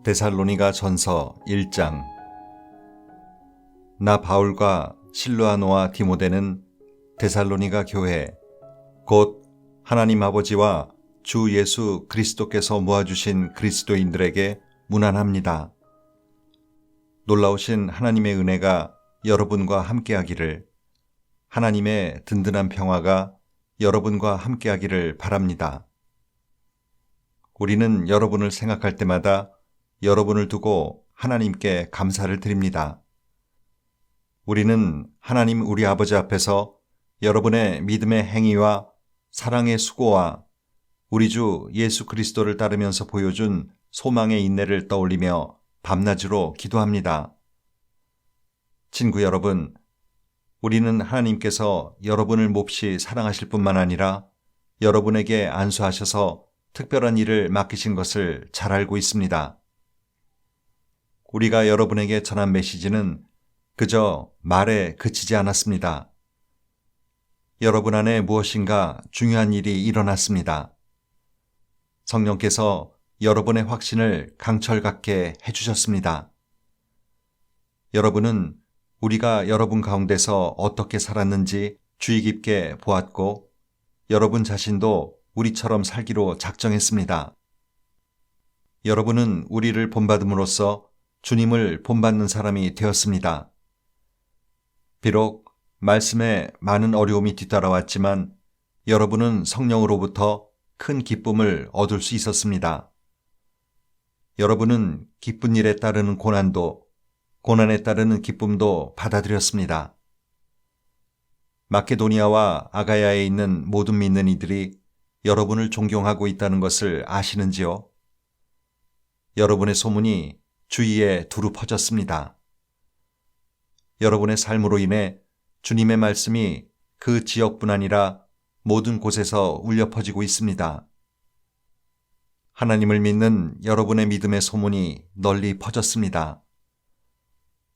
데살로니가 전서 1장. 나 바울과 실루아노와 디모데는 데살로니가 교회 곧 하나님 아버지와 주 예수 그리스도께서 모아주신 그리스도인들에게 문안합니다. 놀라우신 하나님의 은혜가 여러분과 함께하기를, 하나님의 든든한 평화가 여러분과 함께하기를 바랍니다. 우리는 여러분을 생각할 때마다 여러분을 두고 하나님께 감사를 드립니다. 우리는 하나님 우리 아버지 앞에서 여러분의 믿음의 행위와 사랑의 수고와 우리 주 예수 그리스도를 따르면서 보여준 소망의 인내를 떠올리며 밤낮으로 기도합니다. 친구 여러분, 우리는 하나님께서 여러분을 몹시 사랑하실 뿐만 아니라 여러분에게 안수하셔서 특별한 일을 맡기신 것을 잘 알고 있습니다. 우리가 여러분에게 전한 메시지는 그저 말에 그치지 않았습니다. 여러분 안에 무엇인가 중요한 일이 일어났습니다. 성령께서 여러분의 확신을 강철 갖게 해주셨습니다. 여러분은 우리가 여러분 가운데서 어떻게 살았는지 주의 깊게 보았고, 여러분 자신도 우리처럼 살기로 작정했습니다. 여러분은 우리를 본받음으로써 주님을 본받는 사람이 되었습니다. 비록 말씀에 많은 어려움이 뒤따라왔지만 여러분은 성령으로부터 큰 기쁨을 얻을 수 있었습니다. 여러분은 기쁜 일에 따르는 고난도, 고난에 따르는 기쁨도 받아들였습니다. 마케도니아와 아가야에 있는 모든 믿는 이들이 여러분을 존경하고 있다는 것을 아시는지요? 여러분의 소문이 주위에 두루 퍼졌습니다. 여러분의 삶으로 인해 주님의 말씀이 그 지역뿐 아니라 모든 곳에서 울려 퍼지고 있습니다. 하나님을 믿는 여러분의 믿음의 소문이 널리 퍼졌습니다.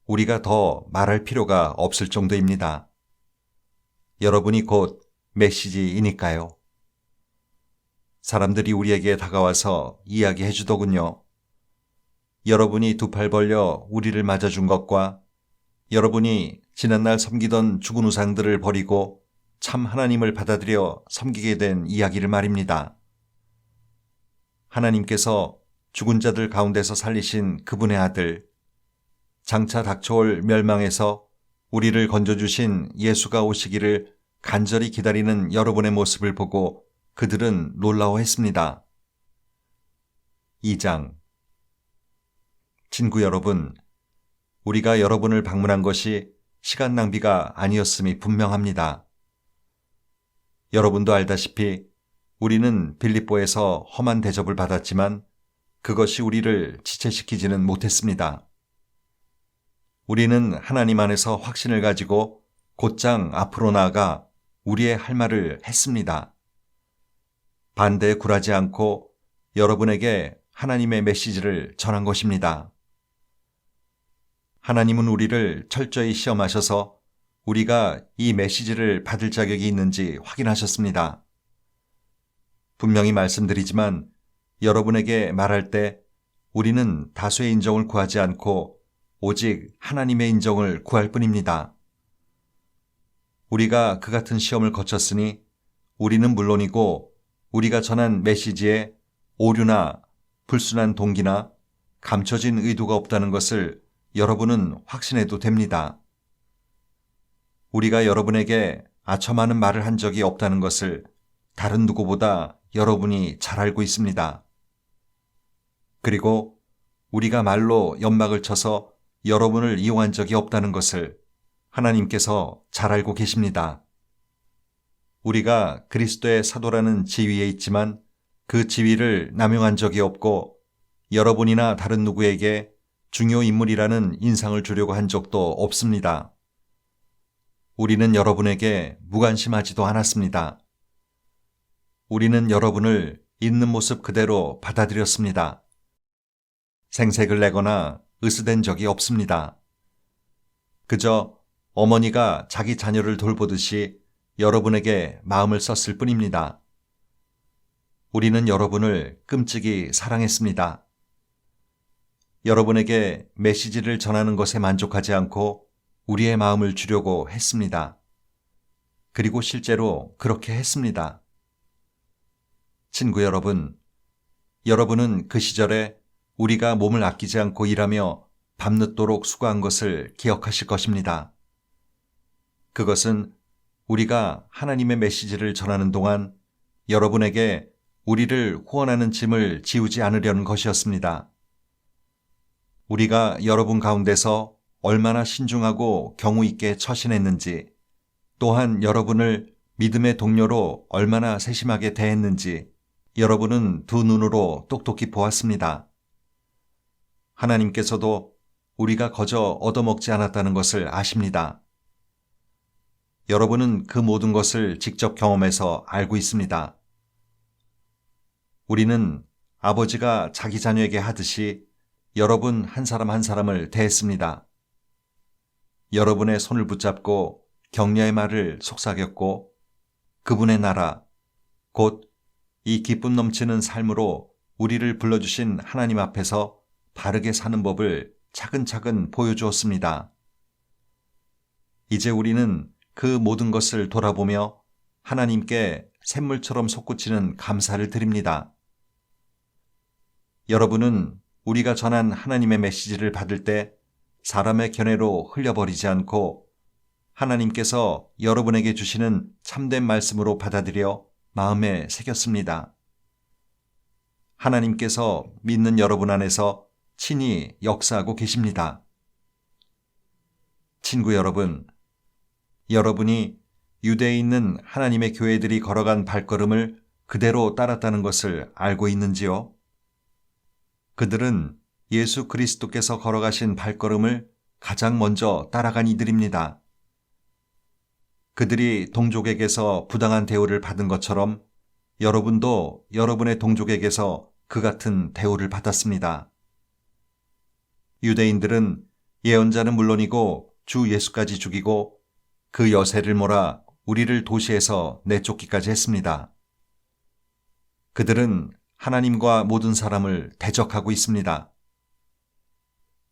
우리가 더 말할 필요가 없을 정도입니다. 여러분이 곧 메시지이니까요. 사람들이 우리에게 다가와서 이야기해 주더군요. 여러분이 두 팔 벌려 우리를 맞아준 것과 여러분이 지난날 섬기던 죽은 우상들을 버리고 참 하나님을 받아들여 섬기게 된 이야기를 말입니다. 하나님께서 죽은 자들 가운데서 살리신 그분의 아들, 장차 닥쳐올 멸망에서 우리를 건져주신 예수가 오시기를 간절히 기다리는 여러분의 모습을 보고 그들은 놀라워했습니다. 2장. 친구 여러분, 우리가 여러분을 방문한 것이 시간 낭비가 아니었음이 분명합니다. 여러분도 알다시피 우리는 빌립보에서 험한 대접을 받았지만 그것이 우리를 지체시키지는 못했습니다. 우리는 하나님 안에서 확신을 가지고 곧장 앞으로 나아가 우리의 할 말을 했습니다. 반대에 굴하지 않고 여러분에게 하나님의 메시지를 전한 것입니다. 하나님은 우리를 철저히 시험하셔서 우리가 이 메시지를 받을 자격이 있는지 확인하셨습니다. 분명히 말씀드리지만 여러분에게 말할 때 우리는 다수의 인정을 구하지 않고 오직 하나님의 인정을 구할 뿐입니다. 우리가 그 같은 시험을 거쳤으니 우리는 물론이고 우리가 전한 메시지에 오류나 불순한 동기나 감춰진 의도가 없다는 것을 여러분은 확신해도 됩니다. 우리가 여러분에게 아첨하는 말을 한 적이 없다는 것을 다른 누구보다 여러분이 잘 알고 있습니다. 그리고 우리가 말로 연막을 쳐서 여러분을 이용한 적이 없다는 것을 하나님께서 잘 알고 계십니다. 우리가 그리스도의 사도라는 지위에 있지만 그 지위를 남용한 적이 없고 여러분이나 다른 누구에게 중요 인물이라는 인상을 주려고 한 적도 없습니다. 우리는 여러분에게 무관심하지도 않았습니다. 우리는 여러분을 있는 모습 그대로 받아들였습니다. 생색을 내거나 으스댄 적이 없습니다. 그저 어머니가 자기 자녀를 돌보듯이 여러분에게 마음을 썼을 뿐입니다. 우리는 여러분을 끔찍이 사랑했습니다. 여러분에게 메시지를 전하는 것에 만족하지 않고 우리의 마음을 주려고 했습니다. 그리고 실제로 그렇게 했습니다. 친구 여러분, 여러분은 그 시절에 우리가 몸을 아끼지 않고 일하며 밤늦도록 수고한 것을 기억하실 것입니다. 그것은 우리가 하나님의 메시지를 전하는 동안 여러분에게 우리를 후원하는 짐을 지우지 않으려는 것이었습니다. 우리가 여러분 가운데서 얼마나 신중하고 경우 있게 처신했는지, 또한 여러분을 믿음의 동료로 얼마나 세심하게 대했는지 여러분은 두 눈으로 똑똑히 보았습니다. 하나님께서도 우리가 거저 얻어먹지 않았다는 것을 아십니다. 여러분은 그 모든 것을 직접 경험해서 알고 있습니다. 우리는 아버지가 자기 자녀에게 하듯이 여러분 한 사람 한 사람을 대했습니다. 여러분의 손을 붙잡고 격려의 말을 속삭였고 그분의 나라, 곧 이 기쁨 넘치는 삶으로 우리를 불러주신 하나님 앞에서 바르게 사는 법을 차근차근 보여주었습니다. 이제 우리는 그 모든 것을 돌아보며 하나님께 샘물처럼 솟구치는 감사를 드립니다. 여러분은 우리가 전한 하나님의 메시지를 받을 때 사람의 견해로 흘려버리지 않고 하나님께서 여러분에게 주시는 참된 말씀으로 받아들여 마음에 새겼습니다. 하나님께서 믿는 여러분 안에서 친히 역사하고 계십니다. 친구 여러분, 여러분이 유대에 있는 하나님의 교회들이 걸어간 발걸음을 그대로 따랐다는 것을 알고 있는지요? 그들은 예수 그리스도께서 걸어가신 발걸음을 가장 먼저 따라간 이들입니다. 그들이 동족에게서 부당한 대우를 받은 것처럼 여러분도 여러분의 동족에게서 그 같은 대우를 받았습니다. 유대인들은 예언자는 물론이고 주 예수까지 죽이고 그 여세를 몰아 우리를 도시에서 내쫓기까지 했습니다. 그들은 하나님과 모든 사람을 대적하고 있습니다.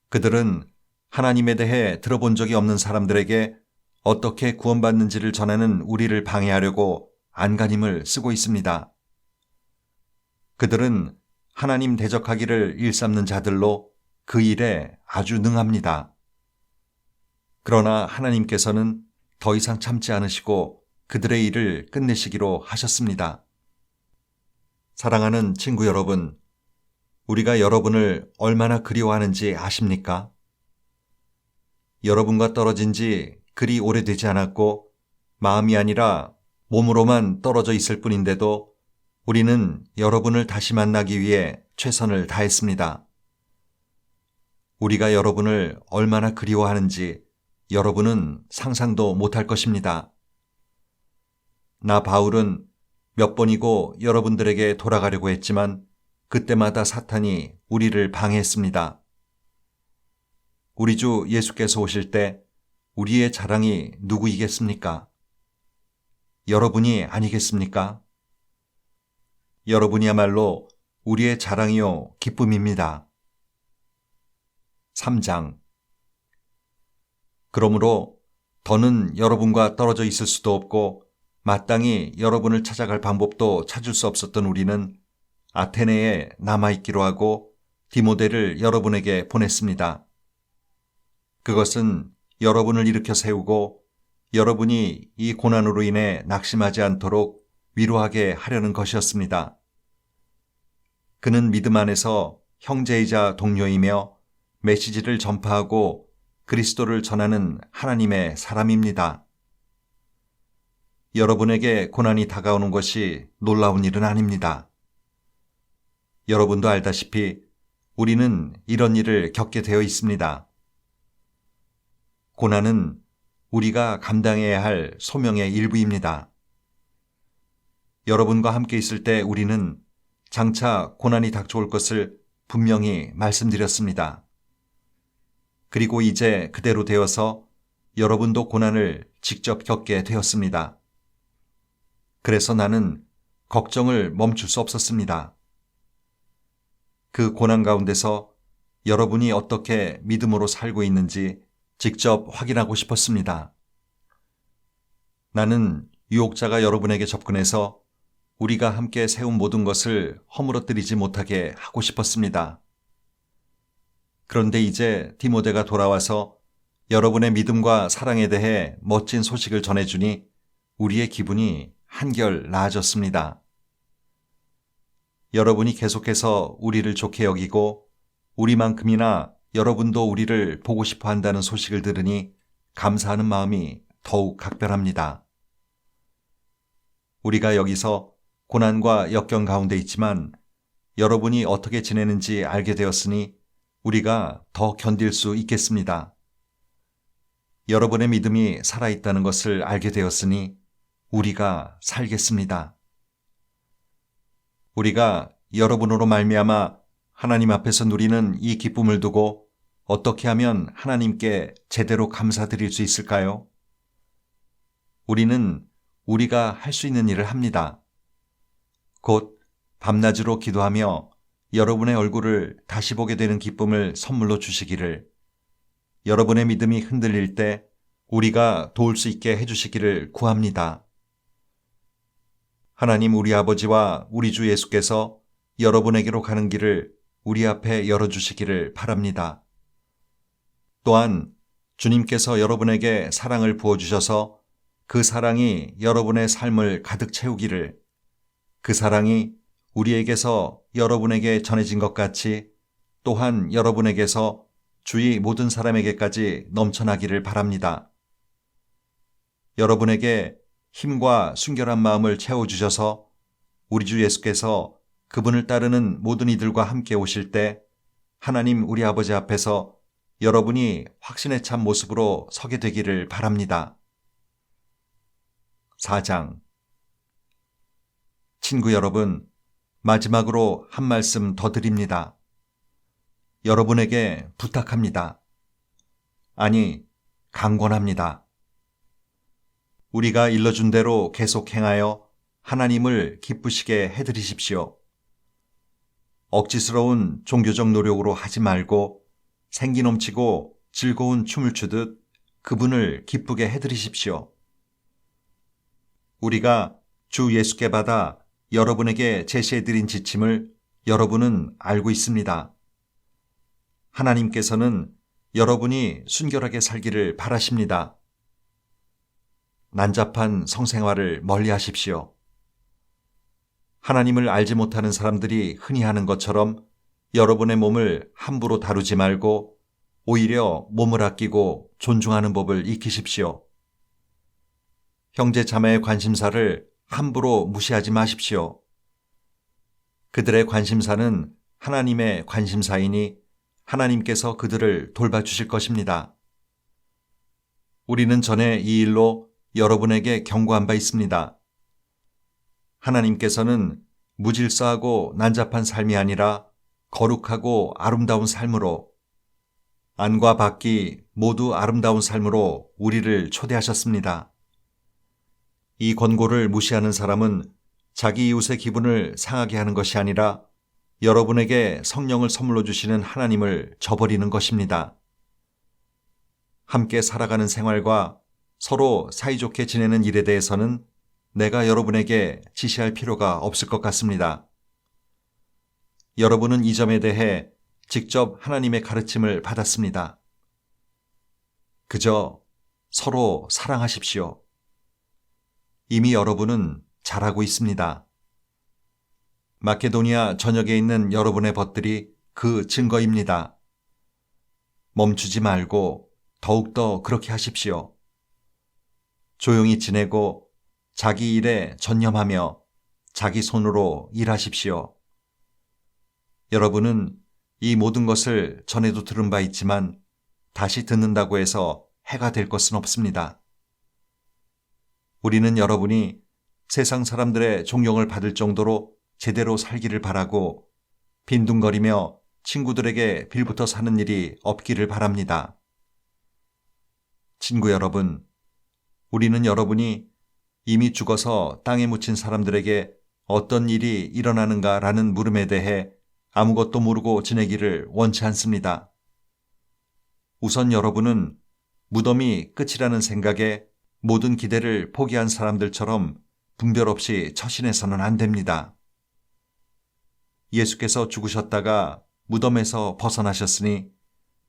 그들은 하나님에 대해 들어본 적이 없는 사람들에게 어떻게 구원받는지를 전하는 우리를 방해하려고 안간힘을 쓰고 있습니다. 그들은 하나님 대적하기를 일삼는 자들로 그 일에 아주 능합니다. 그러나 하나님께서는 더 이상 참지 않으시고 그들의 일을 끝내시기로 하셨습니다. 사랑하는 친구 여러분, 우리가 여러분을 얼마나 그리워하는지 아십니까? 여러분과 떨어진 지 그리 오래되지 않았고 마음이 아니라 몸으로만 떨어져 있을 뿐인데도 우리는 여러분을 다시 만나기 위해 최선을 다했습니다. 우리가 여러분을 얼마나 그리워하는지 여러분은 상상도 못할 것입니다. 나 바울은 몇 번이고 여러분들에게 돌아가려고 했지만 그때마다 사탄이 우리를 방해했습니다. 우리 주 예수께서 오실 때 우리의 자랑이 누구이겠습니까? 여러분이 아니겠습니까? 여러분이야말로 우리의 자랑이요 기쁨입니다. 3장. 그러므로 더는 여러분과 떨어져 있을 수도 없고 마땅히 여러분을 찾아갈 방법도 찾을 수 없었던 우리는 아테네에 남아있기로 하고 디모데를 여러분에게 보냈습니다. 그것은 여러분을 일으켜 세우고 여러분이 이 고난으로 인해 낙심하지 않도록 위로하게 하려는 것이었습니다. 그는 믿음 안에서 형제이자 동료이며 메시지를 전파하고 그리스도를 전하는 하나님의 사람입니다. 여러분에게 고난이 다가오는 것이 놀라운 일은 아닙니다. 여러분도 알다시피 우리는 이런 일을 겪게 되어 있습니다. 고난은 우리가 감당해야 할 소명의 일부입니다. 여러분과 함께 있을 때 우리는 장차 고난이 닥쳐올 것을 분명히 말씀드렸습니다. 그리고 이제 그대로 되어서 여러분도 고난을 직접 겪게 되었습니다. 그래서 나는 걱정을 멈출 수 없었습니다. 그 고난 가운데서 여러분이 어떻게 믿음으로 살고 있는지 직접 확인하고 싶었습니다. 나는 유혹자가 여러분에게 접근해서 우리가 함께 세운 모든 것을 허물어뜨리지 못하게 하고 싶었습니다. 그런데 이제 디모데가 돌아와서 여러분의 믿음과 사랑에 대해 멋진 소식을 전해주니 우리의 기분이 한결 나아졌습니다. 여러분이 계속해서 우리를 좋게 여기고 우리만큼이나 여러분도 우리를 보고 싶어 한다는 소식을 들으니 감사하는 마음이 더욱 각별합니다. 우리가 여기서 고난과 역경 가운데 있지만 여러분이 어떻게 지내는지 알게 되었으니 우리가 더 견딜 수 있겠습니다. 여러분의 믿음이 살아있다는 것을 알게 되었으니 우리가 살겠습니다. 우리가 여러분으로 말미암아 하나님 앞에서 누리는 이 기쁨을 두고 어떻게 하면 하나님께 제대로 감사드릴 수 있을까요? 우리는 우리가 할 수 있는 일을 합니다. 곧 밤낮으로 기도하며 여러분의 얼굴을 다시 보게 되는 기쁨을 선물로 주시기를, 여러분의 믿음이 흔들릴 때 우리가 도울 수 있게 해주시기를 구합니다. 하나님 우리 아버지와 우리 주 예수께서 여러분에게로 가는 길을 우리 앞에 열어주시기를 바랍니다. 또한 주님께서 여러분에게 사랑을 부어주셔서 그 사랑이 여러분의 삶을 가득 채우기를, 그 사랑이 우리에게서 여러분에게 전해진 것 같이 또한 여러분에게서 주위 모든 사람에게까지 넘쳐나기를 바랍니다. 여러분에게 힘과 순결한 마음을 채워주셔서 우리 주 예수께서 그분을 따르는 모든 이들과 함께 오실 때 하나님 우리 아버지 앞에서 여러분이 확신에 찬 모습으로 서게 되기를 바랍니다. 4장. 친구 여러분, 마지막으로 한 말씀 더 드립니다. 여러분에게 부탁합니다. 아니, 강권합니다. 우리가 일러준 대로 계속 행하여 하나님을 기쁘시게 해드리십시오. 억지스러운 종교적 노력으로 하지 말고 생기 넘치고 즐거운 춤을 추듯 그분을 기쁘게 해드리십시오. 우리가 주 예수께 받아 여러분에게 제시해드린 지침을 여러분은 알고 있습니다. 하나님께서는 여러분이 순결하게 살기를 바라십니다. 난잡한 성생활을 멀리 하십시오. 하나님을 알지 못하는 사람들이 흔히 하는 것처럼 여러분의 몸을 함부로 다루지 말고 오히려 몸을 아끼고 존중하는 법을 익히십시오. 형제 자매의 관심사를 함부로 무시하지 마십시오. 그들의 관심사는 하나님의 관심사이니 하나님께서 그들을 돌봐주실 것입니다. 우리는 전에 이 일로 여러분에게 경고한 바 있습니다. 하나님께서는 무질서하고 난잡한 삶이 아니라 거룩하고 아름다운 삶으로, 안과 밖이 모두 아름다운 삶으로 우리를 초대하셨습니다. 이 권고를 무시하는 사람은 자기 이웃의 기분을 상하게 하는 것이 아니라 여러분에게 성령을 선물로 주시는 하나님을 저버리는 것입니다. 함께 살아가는 생활과 서로 사이좋게 지내는 일에 대해서는 내가 여러분에게 지시할 필요가 없을 것 같습니다. 여러분은 이 점에 대해 직접 하나님의 가르침을 받았습니다. 그저 서로 사랑하십시오. 이미 여러분은 잘하고 있습니다. 마케도니아 전역에 있는 여러분의 벗들이 그 증거입니다. 멈추지 말고 더욱더 그렇게 하십시오. 조용히 지내고 자기 일에 전념하며 자기 손으로 일하십시오. 여러분은 이 모든 것을 전에도 들은 바 있지만 다시 듣는다고 해서 해가 될 것은 없습니다. 우리는 여러분이 세상 사람들의 존경을 받을 정도로 제대로 살기를 바라고 빈둥거리며 친구들에게 빌붙어 사는 일이 없기를 바랍니다. 친구 여러분, 우리는 여러분이 이미 죽어서 땅에 묻힌 사람들에게 어떤 일이 일어나는가라는 물음에 대해 아무것도 모르고 지내기를 원치 않습니다. 우선 여러분은 무덤이 끝이라는 생각에 모든 기대를 포기한 사람들처럼 분별 없이 처신해서는 안 됩니다. 예수께서 죽으셨다가 무덤에서 벗어나셨으니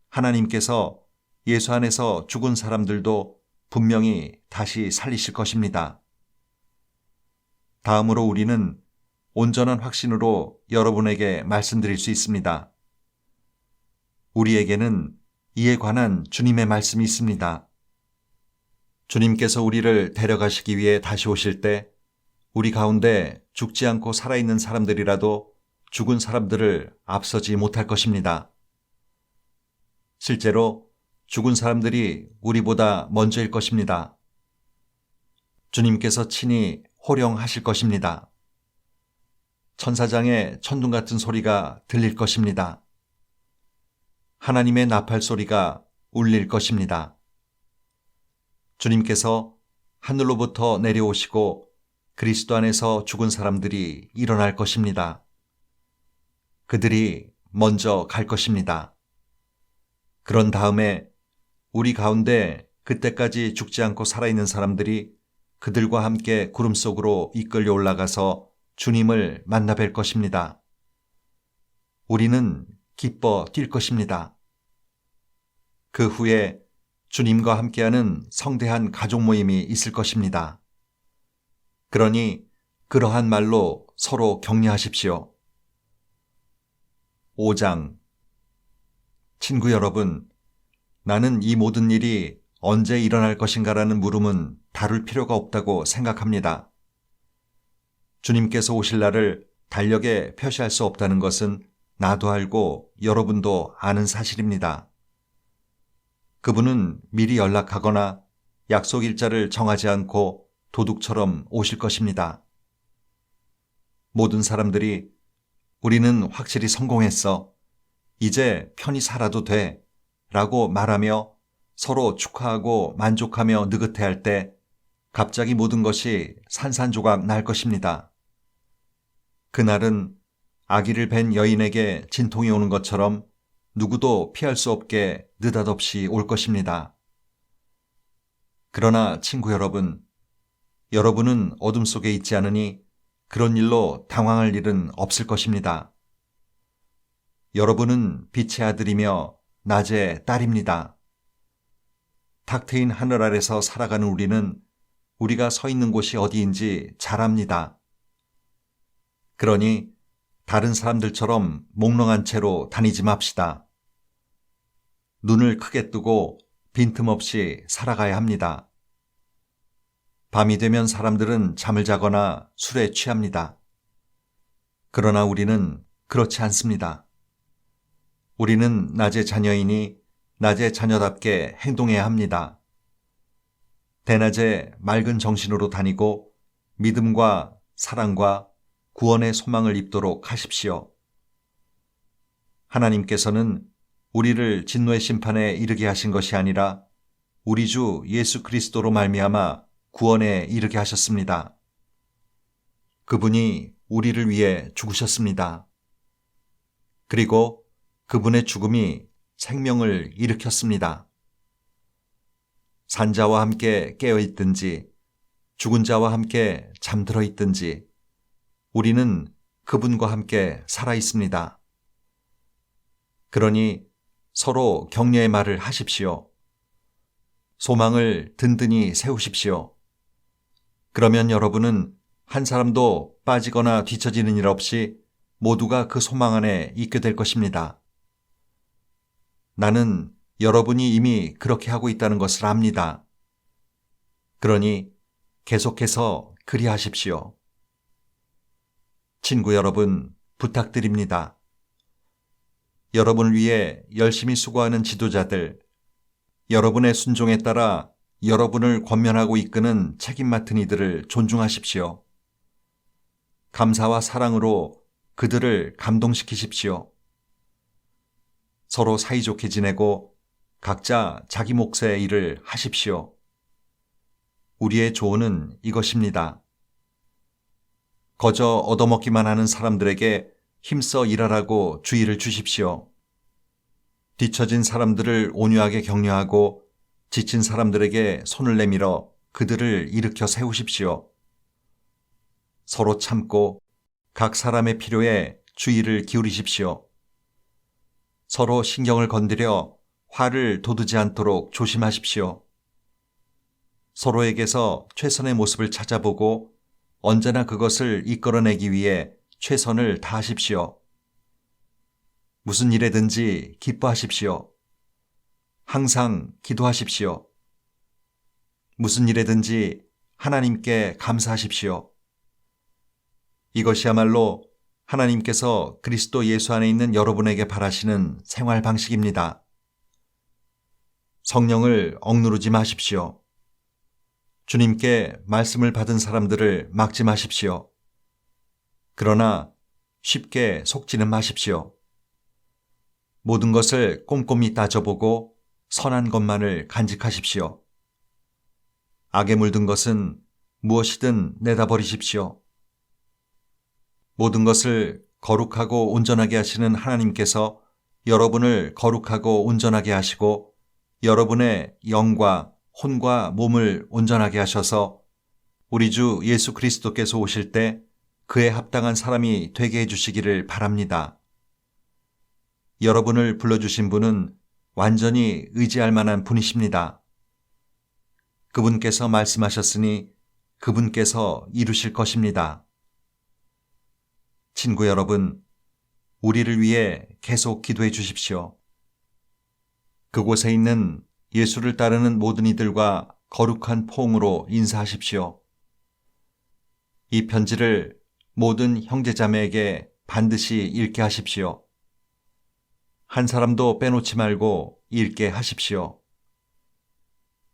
하나님께서 예수 안에서 죽은 사람들도 분명히 다시 살리실 것입니다. 다음으로 우리는 온전한 확신으로 여러분에게 말씀드릴 수 있습니다. 우리에게는 이에 관한 주님의 말씀이 있습니다. 주님께서 우리를 데려가시기 위해 다시 오실 때 우리 가운데 죽지 않고 살아있는 사람들이라도 죽은 사람들을 앞서지 못할 것입니다. 실제로 죽은 사람들이 우리보다 먼저일 것입니다. 주님께서 친히 호령하실 것입니다. 천사장의 천둥 같은 소리가 들릴 것입니다. 하나님의 나팔 소리가 울릴 것입니다. 주님께서 하늘로부터 내려오시고 그리스도 안에서 죽은 사람들이 일어날 것입니다. 그들이 먼저 갈 것입니다. 그런 다음에 우리 가운데 그때까지 죽지 않고 살아있는 사람들이 그들과 함께 구름 속으로 이끌려 올라가서 주님을 만나 뵐 것입니다. 우리는 기뻐 뛸 것입니다. 그 후에 주님과 함께하는 성대한 가족 모임이 있을 것입니다. 그러니 그러한 말로 서로 격려하십시오. 5장. 친구 여러분, 나는 이 모든 일이 언제 일어날 것인가라는 물음은 다룰 필요가 없다고 생각합니다. 주님께서 오실 날을 달력에 표시할 수 없다는 것은 나도 알고 여러분도 아는 사실입니다. 그분은 미리 연락하거나 약속 일자를 정하지 않고 도둑처럼 오실 것입니다. 모든 사람들이 우리는 확실히 성공했어. 이제 편히 살아도 돼. 라고 말하며 서로 축하하고 만족하며 느긋해할 때 갑자기 모든 것이 산산조각 날 것입니다. 그날은 아기를 뵌 여인에게 진통이 오는 것처럼 누구도 피할 수 없게 느닷없이 올 것입니다. 그러나 친구 여러분, 여러분은 어둠 속에 있지 않으니 그런 일로 당황할 일은 없을 것입니다. 여러분은 빛의 아들이며 낮의 딸입니다. 탁 트인 하늘 아래서 살아가는 우리는 우리가 서 있는 곳이 어디인지 잘 압니다. 그러니 다른 사람들처럼 몽롱한 채로 다니지 맙시다. 눈을 크게 뜨고 빈틈없이 살아가야 합니다. 밤이 되면 사람들은 잠을 자거나 술에 취합니다. 그러나 우리는 그렇지 않습니다. 우리는 낮의 자녀이니 낮의 자녀답게 행동해야 합니다. 대낮에 맑은 정신으로 다니고 믿음과 사랑과 구원의 소망을 입도록 하십시오. 하나님께서는 우리를 진노의 심판에 이르게 하신 것이 아니라 우리 주 예수 그리스도로 말미암아 구원에 이르게 하셨습니다. 그분이 우리를 위해 죽으셨습니다. 그리고 그분의 죽음이 생명을 일으켰습니다. 산자와 함께 깨어 있든지 죽은 자와 함께 잠들어 있든지 우리는 그분과 함께 살아 있습니다. 그러니 서로 격려의 말을 하십시오. 소망을 든든히 세우십시오. 그러면 여러분은 한 사람도 빠지거나 뒤처지는 일 없이 모두가 그 소망 안에 있게 될 것입니다. 나는 여러분이 이미 그렇게 하고 있다는 것을 압니다. 그러니 계속해서 그리하십시오. 친구 여러분, 부탁드립니다. 여러분을 위해 열심히 수고하는 지도자들, 여러분의 순종에 따라 여러분을 권면하고 이끄는 책임 맡은 이들을 존중하십시오. 감사와 사랑으로 그들을 감동시키십시오. 서로 사이좋게 지내고 각자 자기 몫의 일을 하십시오. 우리의 조언은 이것입니다. 거저 얻어먹기만 하는 사람들에게 힘써 일하라고 주의를 주십시오. 뒤처진 사람들을 온유하게 격려하고 지친 사람들에게 손을 내밀어 그들을 일으켜 세우십시오. 서로 참고 각 사람의 필요에 주의를 기울이십시오. 서로 신경을 건드려 화를 돋우지 않도록 조심하십시오. 서로에게서 최선의 모습을 찾아보고 언제나 그것을 이끌어내기 위해 최선을 다하십시오. 무슨 일에든지 기뻐하십시오. 항상 기도하십시오. 무슨 일에든지 하나님께 감사하십시오. 이것이야말로 하나님께서 그리스도 예수 안에 있는 여러분에게 바라시는 생활 방식입니다. 성령을 억누르지 마십시오. 주님께 말씀을 받은 사람들을 막지 마십시오. 그러나 쉽게 속지는 마십시오. 모든 것을 꼼꼼히 따져보고 선한 것만을 간직하십시오. 악에 물든 것은 무엇이든 내다버리십시오. 모든 것을 거룩하고 온전하게 하시는 하나님께서 여러분을 거룩하고 온전하게 하시고 여러분의 영과 혼과 몸을 온전하게 하셔서 우리 주 예수 그리스도께서 오실 때 그에 합당한 사람이 되게 해주시기를 바랍니다. 여러분을 불러주신 분은 완전히 의지할 만한 분이십니다. 그분께서 말씀하셨으니 그분께서 이루실 것입니다. 친구 여러분, 우리를 위해 계속 기도해 주십시오. 그곳에 있는 예수를 따르는 모든 이들과 거룩한 포옹으로 인사하십시오. 이 편지를 모든 형제자매에게 반드시 읽게 하십시오. 한 사람도 빼놓지 말고 읽게 하십시오.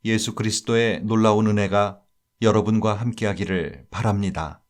예수 그리스도의 놀라운 은혜가 여러분과 함께하기를 바랍니다.